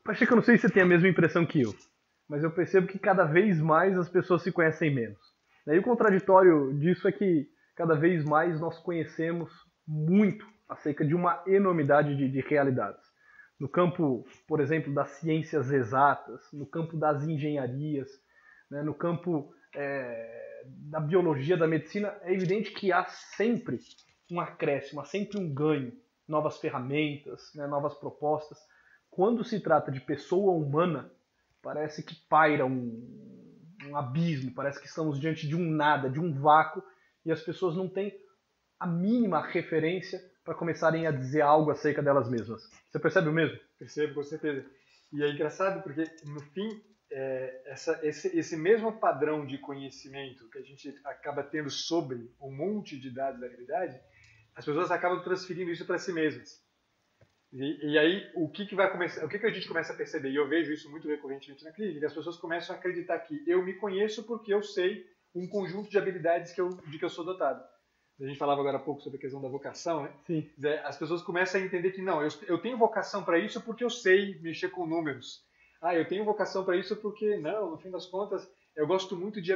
Pacheco, eu não sei se você tem a mesma impressão que eu, mas eu percebo que cada vez mais as pessoas se conhecem menos. E o contraditório disso é que cada vez mais nós conhecemos muito acerca de uma enormidade de realidades. No campo, por exemplo, das ciências exatas, no campo das engenharias, né, no campo da biologia, da medicina, é evidente que há sempre um acréscimo, há sempre um ganho, novas ferramentas, né, novas propostas. Quando se trata de pessoa humana, parece que paira um abismo, parece que estamos diante de um nada, de um vácuo, e as pessoas não têm a mínima referência para começarem a dizer algo acerca delas mesmas. Você percebe o mesmo? Percebo, com certeza. E é engraçado porque, no fim, esse mesmo padrão de conhecimento que a gente acaba tendo sobre um monte de dados da realidade, as pessoas acabam transferindo isso para si mesmas. E aí, o que vai começar, o que a gente começa a perceber, e eu vejo isso muito recorrentemente na clínica, as pessoas começam a acreditar que eu me conheço porque eu sei um conjunto de habilidades de que eu sou dotado. A gente falava agora há pouco sobre a questão da vocação, né? Sim. As pessoas começam a entender que não, eu tenho vocação para isso porque eu sei mexer com números. Eu tenho vocação para isso porque, não, no fim das contas, eu gosto muito de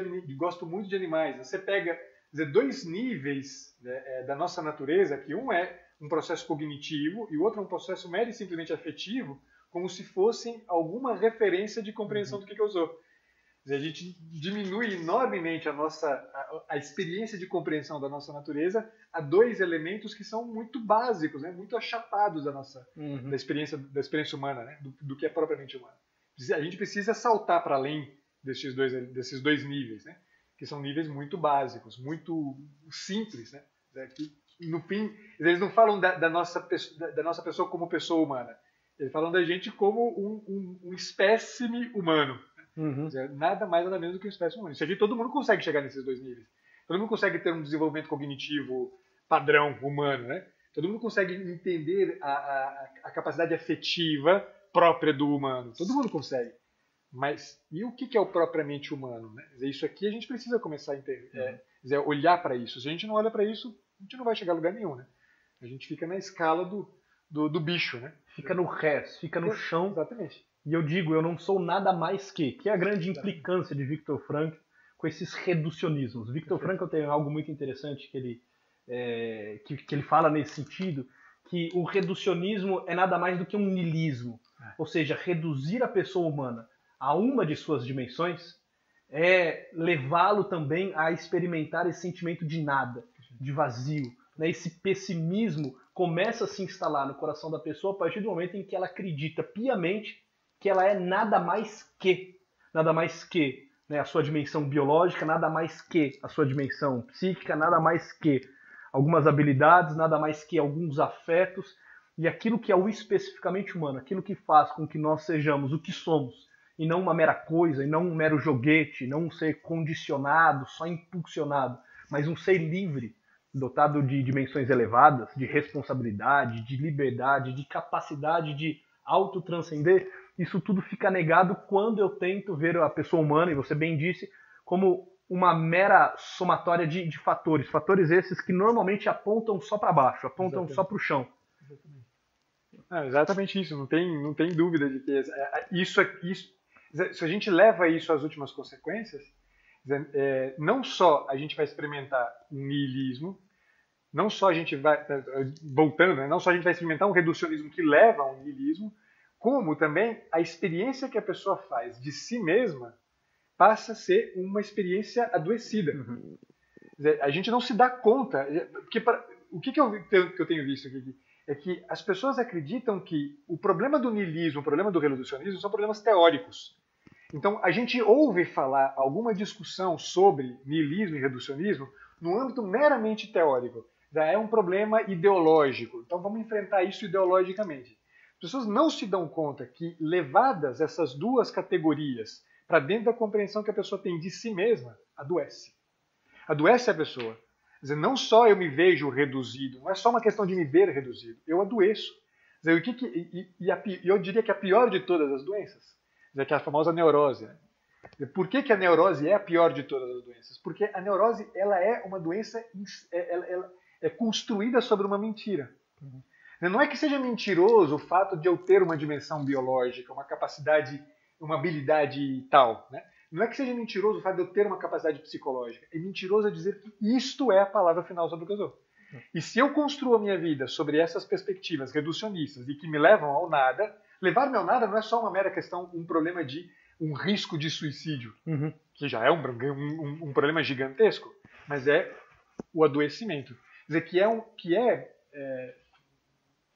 animais. Você pega dois níveis, né, da nossa natureza, que um é um processo cognitivo e o outro é um processo mero e simplesmente afetivo, como se fossem alguma referência de compreensão do que eu sou. A gente diminui enormemente a experiência de compreensão da nossa natureza a dois elementos que são muito básicos, né? Muito achapados da experiência humana, né? do que é propriamente humano. A gente precisa saltar para além desses dois níveis, né? Que são níveis muito básicos, muito simples, né? Que, no fim, eles não falam da nossa pessoa como pessoa humana, eles falam da gente como um espécime humano. Nada mais, nada menos do que um espécie humana. Isso aqui todo mundo consegue chegar nesses dois níveis. Todo mundo consegue ter um desenvolvimento cognitivo padrão humano, né? Todo mundo consegue entender a capacidade afetiva própria do humano. Todo mundo consegue. Mas e o que é o propriamente humano, né? Isso aqui a gente precisa começar a entender, olhar para isso. Se a gente não olha para isso, a gente não vai chegar a lugar nenhum, né? A gente fica na escala do bicho, né? Fica no resto, fica no chão. Exatamente. E eu digo, eu não sou nada mais que é a grande implicância de Viktor Frankl com esses reducionismos. Viktor Frankl tem algo muito interessante que ele fala nesse sentido, que o reducionismo é nada mais do que um niilismo. Ou seja, reduzir a pessoa humana a uma de suas dimensões é levá-lo também a experimentar esse sentimento de nada, de vazio. Esse pessimismo começa a se instalar no coração da pessoa a partir do momento em que ela acredita piamente que ela é nada mais que a sua dimensão biológica, nada mais que a sua dimensão psíquica, nada mais que algumas habilidades, nada mais que alguns afetos, e aquilo que é o especificamente humano, aquilo que faz com que nós sejamos o que somos, e não uma mera coisa, e não um mero joguete, não um ser condicionado, só impulsionado, mas um ser livre, dotado de dimensões elevadas, de responsabilidade, de liberdade, de capacidade de autotranscender. Isso tudo fica negado quando eu tento ver a pessoa humana, e você bem disse, como uma mera somatória de fatores. Fatores esses que normalmente apontam só para baixo, apontam só para o chão. Exatamente isso, não tem dúvida de que isso. Se a gente leva isso às últimas consequências, não só a gente vai experimentar um niilismo, não só a gente vai, voltando, né, não só a gente vai experimentar um reducionismo que leva a um niilismo, como também a experiência que a pessoa faz de si mesma passa a ser uma experiência adoecida. A gente não se dá conta, porque o que eu tenho visto aqui é que as pessoas acreditam que o problema do niilismo, o problema do reducionismo são problemas teóricos. Então, a gente ouve falar alguma discussão sobre niilismo e reducionismo no âmbito meramente teórico. Já é um problema ideológico. Então, vamos enfrentar isso ideologicamente. As pessoas não se dão conta que, levadas essas duas categorias para dentro da compreensão que a pessoa tem de si mesma, adoece. Adoece a pessoa. Quer dizer, não só eu me vejo reduzido, não é só uma questão de me ver reduzido, eu adoeço. Quer dizer, eu diria que a pior de todas as doenças, que é a famosa neurose. Né? Por que a neurose é a pior de todas as doenças? Porque a neurose ela é uma doença ela é construída sobre uma mentira. Não é que seja mentiroso o fato de eu ter uma dimensão biológica, uma capacidade, uma habilidade tal. Né? Não é que seja mentiroso o fato de eu ter uma capacidade psicológica. É mentiroso eu dizer que isto é a palavra final sobre o que eu sou. E se eu construo a minha vida sobre essas perspectivas reducionistas e que me levam ao nada, levar-me ao nada não é só uma mera questão, um problema de um risco de suicídio, que já é um problema gigantesco, mas é o adoecimento. Quer dizer,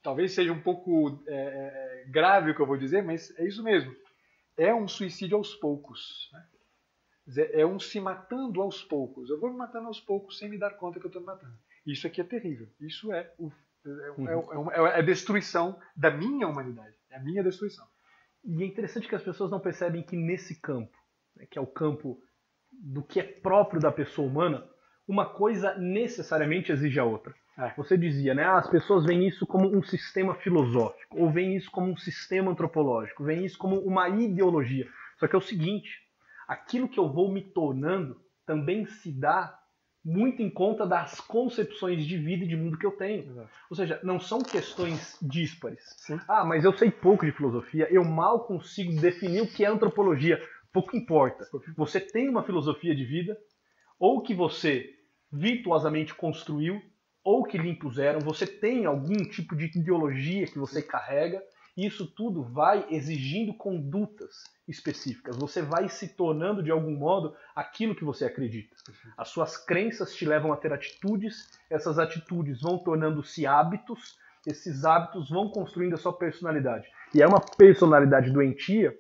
talvez seja um pouco grave o que eu vou dizer, mas é isso mesmo. É um suicídio aos poucos. Né? Quer dizer, é um se matando aos poucos. Eu vou me matando aos poucos sem me dar conta que eu estou me matando. Isso aqui é terrível. Isso é a destruição da minha humanidade. É a minha destruição. E é interessante que as pessoas não percebem que nesse campo, né, que é o campo do que é próprio da pessoa humana, uma coisa necessariamente exige a outra. Você dizia, né? As pessoas veem isso como um sistema filosófico, ou veem isso como um sistema antropológico, veem isso como uma ideologia. Só que é o seguinte, aquilo que eu vou me tornando também se dá muito em conta das concepções de vida e de mundo que eu tenho. Exato. Ou seja, não são questões díspares. Sim. Mas eu sei pouco de filosofia, eu mal consigo definir o que é antropologia. Pouco importa. Você tem uma filosofia de vida, ou que você virtuosamente construiu, ou que lhe impuseram, você tem algum tipo de ideologia que você carrega, e isso tudo vai exigindo condutas específicas. Você vai se tornando, de algum modo, aquilo que você acredita. As suas crenças te levam a ter atitudes, essas atitudes vão tornando-se hábitos, esses hábitos vão construindo a sua personalidade. E é uma personalidade doentia,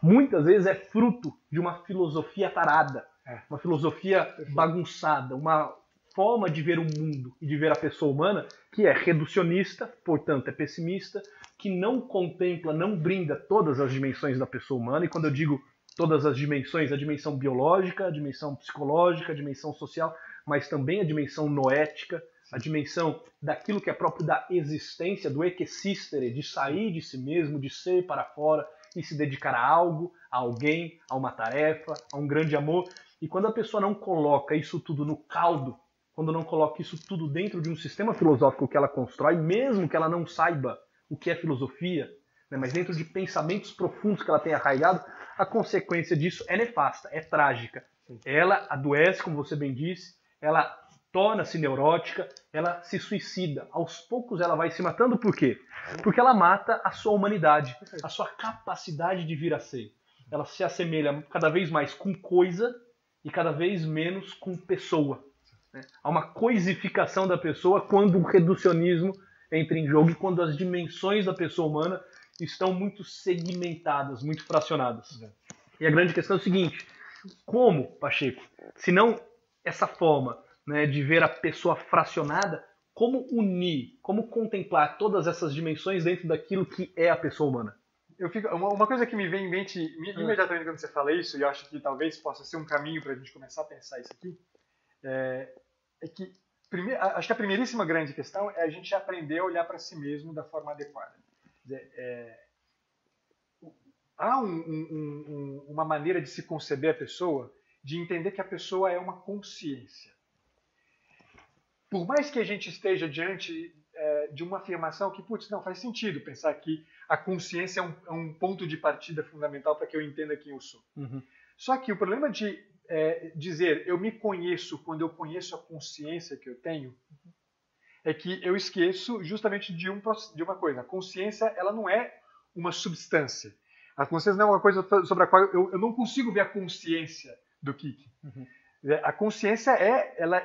muitas vezes é fruto de uma filosofia tarada, uma filosofia bagunçada, uma forma de ver o mundo e de ver a pessoa humana que é reducionista, portanto é pessimista, que não contempla, não brinda todas as dimensões da pessoa humana. E quando eu digo todas as dimensões, a dimensão biológica, a dimensão psicológica, a dimensão social, mas também a dimensão noética, a dimensão daquilo que é próprio da existência, do ekesistere, de sair de si mesmo, de ser para fora e se dedicar a algo, a alguém, a uma tarefa, a um grande amor. E quando a pessoa não coloca isso tudo no caldo, quando não coloca isso tudo dentro de um sistema filosófico que ela constrói, mesmo que ela não saiba o que é filosofia, né, mas dentro de pensamentos profundos que ela tem arraigado, a consequência disso é nefasta, é trágica. Ela adoece, como você bem disse, ela torna-se neurótica, ela se suicida. Aos poucos ela vai se matando, por quê? Porque ela mata a sua humanidade, a sua capacidade de vir a ser. Ela se assemelha cada vez mais com coisa e cada vez menos com pessoa. Há uma coisificação da pessoa quando o reducionismo entra em jogo e quando as dimensões da pessoa humana estão muito segmentadas, muito fracionadas. E a grande questão é o seguinte, como, Pacheco, se não essa forma, né, de ver a pessoa fracionada, como unir, como contemplar todas essas dimensões dentro daquilo que é a pessoa humana? Uma coisa que me vem em mente imediatamente quando você fala isso, e eu acho que talvez possa ser um caminho para a gente começar a pensar isso aqui, é que acho que a primeiríssima grande questão é a gente aprender a olhar para si mesmo da forma adequada. Há uma maneira de se conceber a pessoa, de entender que a pessoa é uma consciência. Por mais que a gente esteja diante de uma afirmação que, não faz sentido pensar que a consciência é um ponto de partida fundamental para que eu entenda quem eu sou. Só que o problema de dizer eu me conheço quando eu conheço a consciência que eu tenho, é que eu esqueço justamente de uma coisa. A consciência, ela não é uma substância. A consciência não é uma coisa sobre a qual eu não consigo ver a consciência do Kiki. A consciência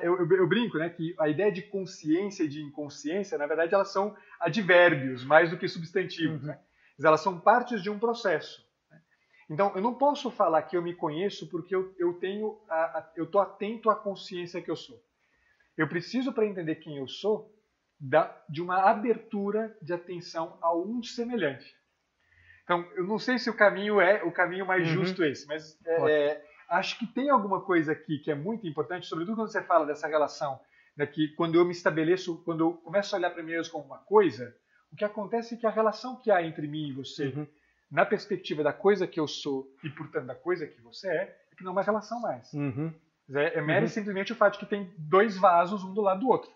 eu brinco, né, que a ideia de consciência e de inconsciência, na verdade, elas são advérbios mais do que substantivos. Né? Elas são partes de um processo. Então, eu não posso falar que eu me conheço porque eu estou atento à consciência que eu sou. Eu preciso, para entender quem eu sou, de uma abertura de atenção a um semelhante. Então, eu não sei se o caminho é o caminho mais justo esse, mas acho que tem alguma coisa aqui que é muito importante, sobretudo quando você fala dessa relação, né, que quando eu me estabeleço, quando eu começo a olhar para mim mesmo como uma coisa, o que acontece é que a relação que há entre mim e você, na perspectiva da coisa que eu sou e, portanto, da coisa que você é que não é uma relação mais. É mero e simplesmente o fato de que tem dois vasos um do lado do outro.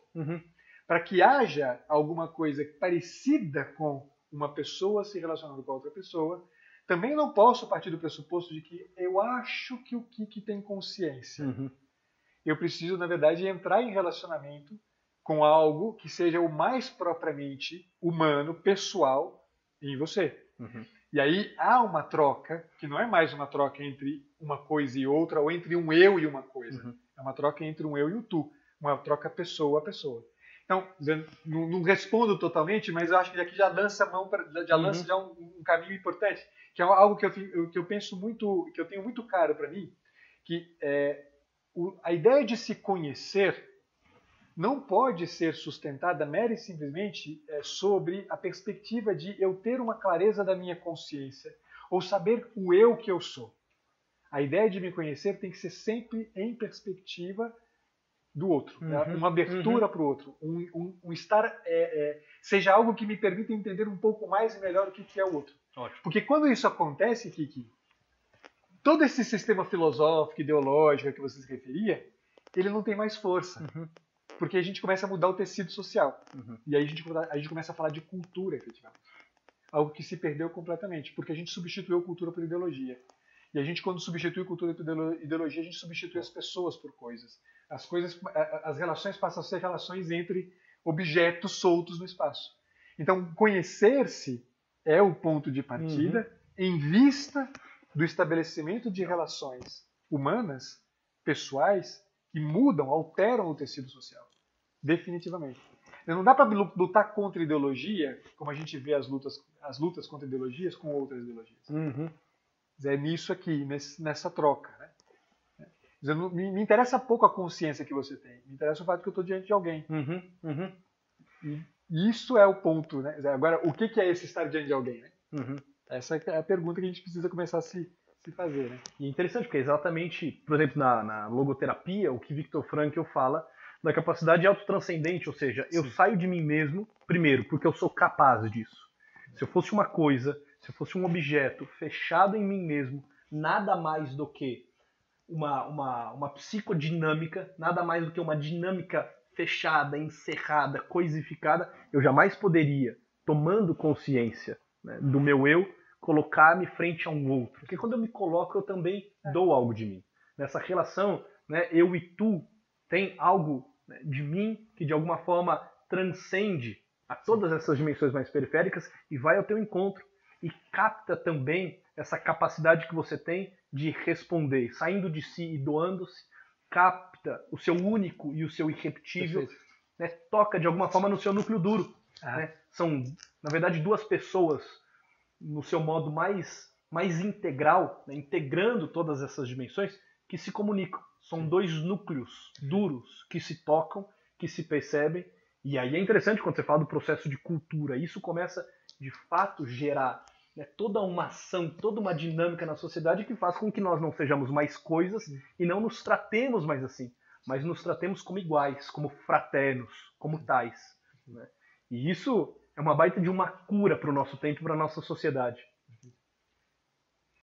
para que haja alguma coisa parecida com uma pessoa se relacionando com a outra pessoa, também não posso partir do pressuposto de que eu acho que o Kiki tem consciência. Uhum. Eu preciso, na verdade, entrar em relacionamento com algo que seja o mais propriamente humano, pessoal, em você. Uhum. E aí há uma troca, que não é mais uma troca entre uma coisa e outra, ou entre um eu e uma coisa. Uhum. É uma troca entre um eu e o tu. Uma troca pessoa a pessoa. Então, não respondo totalmente, mas eu acho que aqui já lança a mão, já lança já um caminho importante, que é algo que eu penso muito, que eu tenho muito claro para mim, que a ideia de se conhecer não pode ser sustentada mera e simplesmente sobre a perspectiva de eu ter uma clareza da minha consciência ou saber o eu que eu sou. A ideia de me conhecer tem que ser sempre em perspectiva do outro, uma abertura para o outro, um estar, seja algo que me permita entender um pouco mais e melhor o que é o outro. Ótimo. Porque quando isso acontece, Kiki, todo esse sistema filosófico, ideológico que você se referia, ele não tem mais força. Porque a gente começa a mudar o tecido social. E aí a gente começa a falar de cultura, efetivamente. Algo que se perdeu completamente, porque a gente substituiu cultura por ideologia. E a gente, quando substitui cultura por ideologia, a gente substitui as pessoas por coisas. As relações passam a ser relações entre objetos soltos no espaço. Então, conhecer-se é o ponto de partida em vista do estabelecimento de relações humanas, pessoais, que mudam, alteram o tecido social. Definitivamente. Não dá para lutar contra ideologia, como a gente vê as lutas contra ideologias com outras ideologias. É nisso aqui, nessa troca. Né? Me interessa pouco a consciência que você tem. Me interessa o fato que eu estou diante de alguém. E isso é o ponto. Né? Agora, o que é esse estar diante de alguém? Né? Essa é a pergunta que a gente precisa começar a se fazer. Né? E é interessante, porque exatamente, por exemplo, na logoterapia, o que Viktor Frankl fala da capacidade autotranscendente, ou seja, eu saio de mim mesmo, primeiro, porque eu sou capaz disso. Se eu fosse uma coisa, se eu fosse um objeto fechado em mim mesmo, nada mais do que uma psicodinâmica, nada mais do que uma dinâmica fechada, encerrada, coisificada, eu jamais poderia, tomando consciência, né, do meu eu, colocar-me frente a um outro. Porque quando eu me coloco, eu também dou algo de mim. Nessa relação, né, eu e tu, tem algo, né, de mim que de alguma forma transcende a todas essas dimensões mais periféricas e vai ao teu encontro e capta também essa capacidade que você tem de responder, saindo de si e doando-se, capta o seu único e o seu irrepetível, né, toca de alguma forma no seu núcleo duro. Né? São, na verdade, duas pessoas no seu modo mais integral, né, integrando todas essas dimensões, que se comunicam. São dois núcleos duros que se tocam, que se percebem. E aí é interessante quando você fala do processo de cultura. Isso começa, de fato, gerar, né, toda uma ação, toda uma dinâmica na sociedade que faz com que nós não sejamos mais coisas e não nos tratemos mais assim, mas nos tratemos como iguais, como fraternos, como tais. Né? E isso é uma baita de uma cura para o nosso tempo e para a nossa sociedade.